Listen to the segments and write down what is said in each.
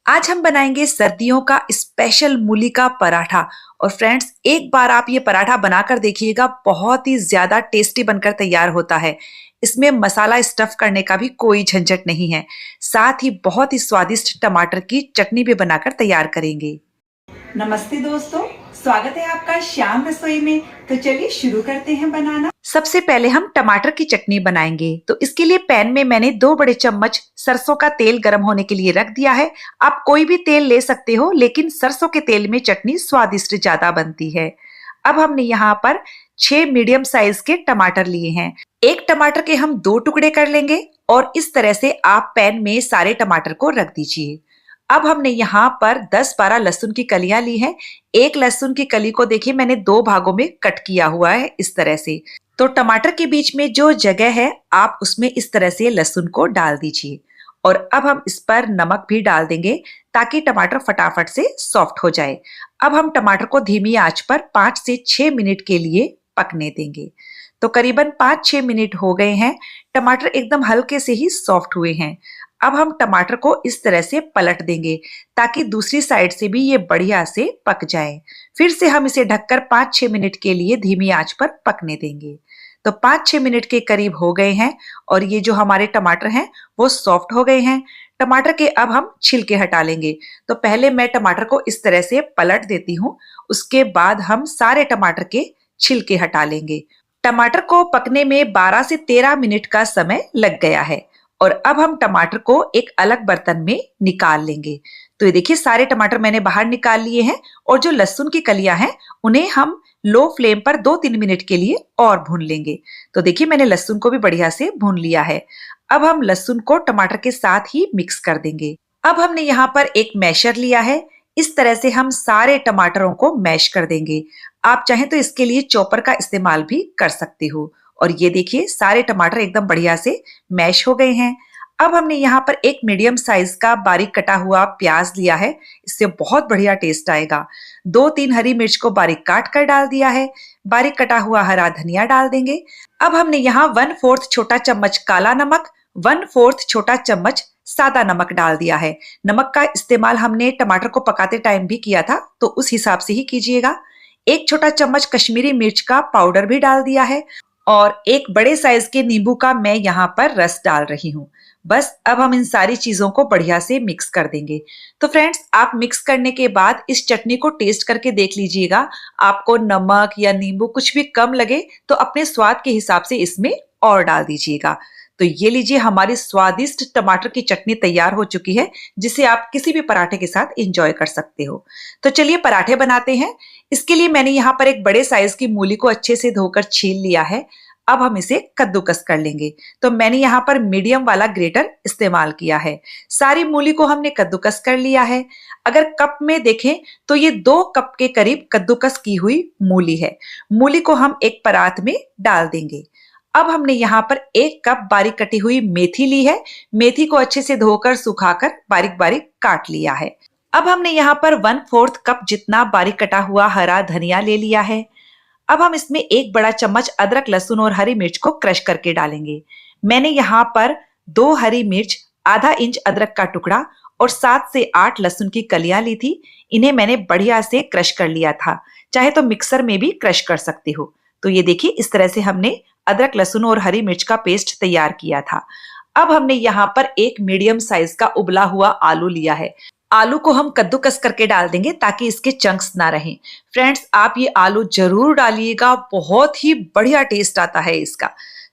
आज हम बनाएंगे सर्दियों का स्पेशल मूली का पराठा। और फ्रेंड्स, एक बार आप ये पराठा बनाकर देखिएगा, बहुत ही ज्यादा टेस्टी बनकर तैयार होता है। इसमें मसाला स्टफ करने का भी कोई झंझट नहीं है। साथ ही बहुत ही स्वादिष्ट टमाटर की चटनी भी बनाकर तैयार करेंगे। नमस्ते दोस्तों, स्वागत है आपका श्याम रसोई में। तो चलिए शुरू करते हैं बनाना। सबसे पहले हम टमाटर की चटनी बनाएंगे। तो इसके लिए पैन में मैंने 2 बड़े चम्मच सरसों का तेल गर्म होने के लिए रख दिया है। आप कोई भी तेल ले सकते हो, लेकिन सरसों के तेल में चटनी स्वादिष्ट ज्यादा बनती है। अब हमने यहाँ पर 6 मीडियम साइज के टमाटर लिए हैं। एक टमाटर के हम 2 टुकड़े कर लेंगे और इस तरह से आप पैन में सारे टमाटर को रख दीजिए। अब हमने यहाँ पर 10-12 लहसुन की कलियां ली हैं। एक लहसुन की कली को देखिए मैंने 2 भागों में कट किया हुआ है इस तरह से। तो टमाटर के बीच में जो जगह है आप उसमें इस तरह से लहसुन को डाल दीजिए। और अब हम इस पर नमक भी डाल देंगे ताकि टमाटर फटाफट से सॉफ्ट हो जाए। अब हम टमाटर को धीमी आंच पर 5 से 6 मिनट के लिए पकने देंगे। तो करीबन 5-6 मिनट हो गए हैं। टमाटर एकदम हल्के से ही सॉफ्ट हुए हैं। अब हम टमाटर को इस तरह से पलट देंगे ताकि दूसरी साइड से भी ये बढ़िया से पक जाए। फिर से हम इसे ढककर 5-6 मिनट के लिए धीमी आंच पर पकने देंगे। तो 5-6 मिनट के करीब हो गए हैं और ये जो हमारे टमाटर हैं वो सॉफ्ट हो गए हैं। टमाटर के अब हम छिलके हटा लेंगे। तो पहले मैं टमाटर को इस तरह से पलट देती हूँ, उसके बाद हम सारे टमाटर के छिलके हटा लेंगे। टमाटर को पकने में 12 से 13 मिनट का समय लग गया है। और अब हम टमाटर को एक अलग बर्तन में निकाल लेंगे। तो ये देखिए सारे टमाटर मैंने बाहर निकाल लिए हैं और जो लहसुन की कलियां हैं उन्हें हम लो फ्लेम पर 2-3 मिनट के लिए और भून लेंगे। तो देखिए मैंने लहसुन को भी बढ़िया से भून लिया है। अब हम लहसुन को टमाटर के साथ ही मिक्स कर देंगे। अब हमने यहाँ पर एक मैशर लिया है। इस तरह से हम सारे टमाटरों को मैश कर देंगे। आप चाहें तो इसके लिए चॉपर का इस्तेमाल भी कर सकते हो। और ये देखिए सारे टमाटर एकदम बढ़िया से मैश हो गए हैं। अब हमने यहाँ पर एक मीडियम साइज का बारीक कटा हुआ प्याज लिया है। इससे बहुत बढ़िया टेस्ट आएगा। 2-3 हरी मिर्च को बारीक काट कर डाल दिया है। बारीक कटा हुआ हरा धनिया डाल देंगे। अब हमने यहाँ 1/4 छोटा चम्मच काला नमक, 1/4 छोटा चम्मच सादा नमक डाल दिया है। नमक का इस्तेमाल हमने टमाटर को पकाते टाइम भी किया था, तो उस हिसाब से ही कीजिएगा। 1 छोटा चम्मच कश्मीरी मिर्च का पाउडर भी डाल दिया है और एक बड़े साइज के नींबू का मैं यहाँ पर रस डाल रही हूँ। बस अब हम इन सारी चीजों को बढ़िया से मिक्स कर देंगे। तो फ्रेंड्स, आप मिक्स करने के बाद इस चटनी को टेस्ट करके देख लीजिएगा। आपको नमक या नींबू कुछ भी कम लगे तो अपने स्वाद के हिसाब से इसमें और डाल दीजिएगा। तो ये लीजिए हमारी स्वादिष्ट टमाटर की चटनी तैयार हो चुकी है, जिसे आप किसी भी पराठे के साथ एंजॉय कर सकते हो। तो चलिए पराठे बनाते हैं। इसके लिए मैंने यहाँ पर एक बड़े साइज की मूली को अच्छे से धोकर छील लिया है। अब हम इसे कद्दूकस कर लेंगे। तो मैंने यहाँ पर मीडियम वाला ग्रेटर इस्तेमाल किया है। सारी मूली को हमने कद्दूकस कर लिया है। अगर कप में देखें तो ये 2 कप के करीब कद्दूकस की हुई मूली है। मूली को हम एक परात में डाल देंगे। अब हमने यहाँ पर 1 कप बारीक कटी हुई मेथी ली है। मेथी को अच्छे से धोकर सुखाकर बारीक बारीक काट लिया है। अब हमने यहाँ पर 1/4 कप जितना बारीक कटा हुआ हरा धनिया ले लिया है। अब हम इसमें 1 बड़ा चम्मच अदरक, लहसुन और हरी मिर्च को क्रश करके डालेंगे। मैंने यहाँ पर 2 हरी मिर्च, आधा इंच अदरक का टुकड़ा और 7 से 8 लहसुन की कलियां ली थी। इन्हें मैंने बढ़िया से क्रश कर लिया था। चाहे तो मिक्सर में भी क्रश कर सकते हो। तो ये देखिए इस तरह से हमने अदरक, लहसुन और हरी मिर्च का पेस्ट तैयार किया था। अब हमने यहाँ पर एक मीडियम साइज का उबला हुआ आलू लिया है। आलू को हम कद्दूकस करके डाल देंगे ताकि इसके चंक्स ना रहें। फ्रेंड्स, आप ये आलू जरूर डालिएगा, बहुत ही बढ़िया टेस्ट आता है इसका।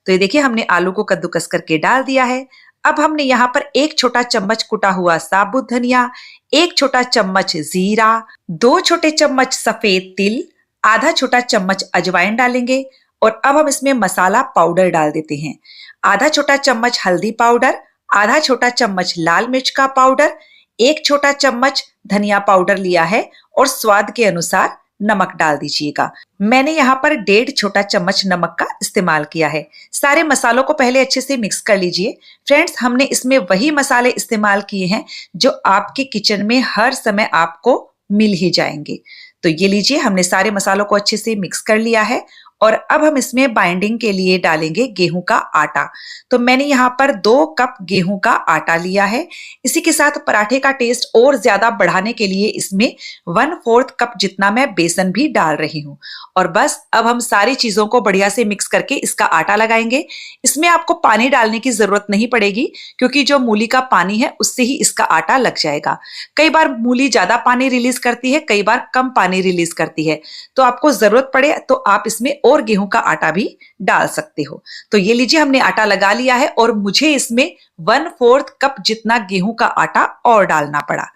तो ये देखिए हमने आलू को कद्दूकस करके डाल दिया है। अब हमने यहाँ पर 1 छोटा चम्मच कुटा हुआ साबुत धनिया, 1 छोटा चम्मच जीरा, 2 छोटे चम्मच सफेद तिल, आधा छोटा चम्मच अजवाइन डालेंगे। और अब हम इसमें मसाला पाउडर डाल देते हैं। आधा छोटा चम्मच हल्दी पाउडर, आधा छोटा चम्मच लाल मिर्च का पाउडर, 1 छोटा चम्मच धनिया पाउडर लिया है और स्वाद के अनुसार नमक डाल दीजिएगा। मैंने यहाँ पर 1.5 छोटा चम्मच नमक का इस्तेमाल किया है। सारे मसालों को पहले अच्छे से मिक्स कर लीजिए। फ्रेंड्स, हमने इसमें वही मसाले इस्तेमाल किए हैं जो आपके किचन में हर समय आपको मिल ही जाएंगे। तो ये लीजिए हमने सारे मसालों को अच्छे से मिक्स कर लिया है और अब हम इसमें बाइंडिंग के लिए डालेंगे गेहूं का आटा। तो मैंने यहाँ पर 2 कप गेहूं का आटा लिया है। इसी के साथ पराठे का टेस्ट और ज्यादा बढ़ाने के लिए इसमें 1/4 कप जितना मैं बेसन भी डाल रही हूँ। और बस अब हम सारी चीजों को बढ़िया से मिक्स करके इसका आटा लगाएंगे। इसमें आपको पानी डालने की जरूरत नहीं पड़ेगी, क्योंकि जो मूली का पानी है उससे ही इसका आटा लग जाएगा। कई बार मूली ज्यादा पानी रिलीज करती है, कई बार कम पानी रिलीज करती है, तो आपको जरूरत पड़े तो आप इसमें और गेहूं का आटा भी डाल सकते हो। तो ये लीजिए, हमने आटा लगा लिया है और मुझे इसमें 1/4 कप जितना गेहूं का आटा और डालना पड़ा।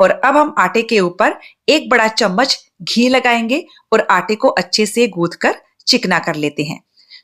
और अब हम आटे के ऊपर 1 बड़ा चम्मच घी लगाएंगे और आटे को अच्छे से गूंथ कर चिकना कर लेते हैं।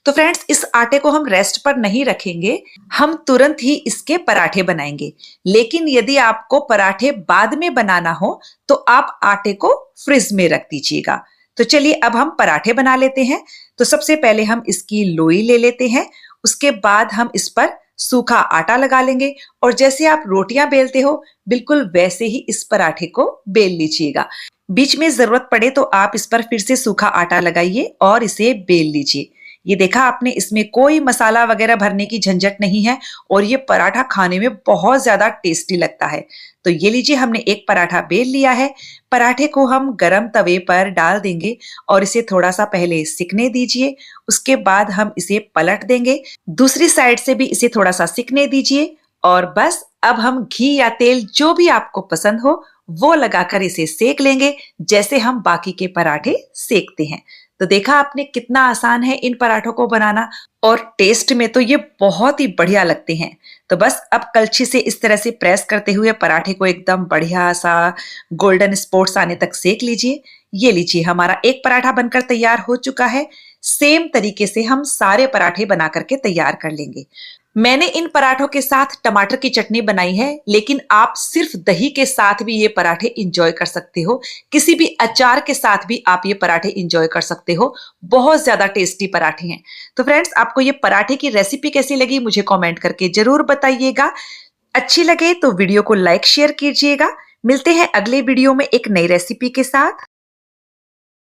तो फ्रेंड्स, इस आटे को हम रेस्ट पर नहीं रखेंगे, हम तुरंत ही इसके पराठे बनाएंगे। लेकिन यदि आपको पराठे बाद में बनाना हो तो आप आटे को फ्रिज में रख दीजिएगा। तो चलिए अब हम पराठे बना लेते हैं। तो सबसे पहले हम इसकी लोई ले लेते हैं, उसके बाद हम इस पर सूखा आटा लगा लेंगे और जैसे आप रोटियां बेलते हो बिल्कुल वैसे ही इस पराठे को बेल लीजिएगा। बीच में जरूरत पड़े तो आप इस पर फिर से सूखा आटा लगाइए और इसे बेल लीजिए। ये देखा आपने, इसमें कोई मसाला वगैरह भरने की झंझट नहीं है और ये पराठा खाने में बहुत ज्यादा टेस्टी लगता है। तो ये लीजिए, हमने एक पराठा बेल लिया है। पराठे को हम गरम तवे पर डाल देंगे और इसे थोड़ा सा पहले सिकने दीजिए। उसके बाद हम इसे पलट देंगे, दूसरी साइड से भी इसे थोड़ा सा सिकने दीजिए। और बस अब हम घी या तेल जो भी आपको पसंद हो वो लगाकर इसे सेक लेंगे, जैसे हम बाकी के पराठे सेकते हैं। तो देखा आपने, कितना आसान है इन पराठों को बनाना और टेस्ट में तो ये बहुत ही बढ़िया लगते हैं। तो बस अब कलछी से इस तरह से प्रेस करते हुए पराठे को एकदम बढ़िया सा गोल्डन स्पॉट्स आने तक सेक लीजिए। ये लीजिए, हमारा एक पराठा बनकर तैयार हो चुका है। सेम तरीके से हम सारे पराठे बना करके तैयार कर लेंगे। मैंने इन पराठों के साथ टमाटर की चटनी बनाई है, लेकिन आप सिर्फ दही के साथ भी ये पराठे इंजॉय कर सकते हो। किसी भी अचार के साथ भी आप ये पराठे इंजॉय कर सकते हो। बहुत ज्यादा टेस्टी पराठे हैं। तो फ्रेंड्स, आपको ये पराठे की रेसिपी कैसी लगी मुझे कमेंट करके जरूर बताइएगा। अच्छी लगे तो वीडियो को लाइक शेयर कीजिएगा। मिलते हैं अगले वीडियो में एक नई रेसिपी के साथ।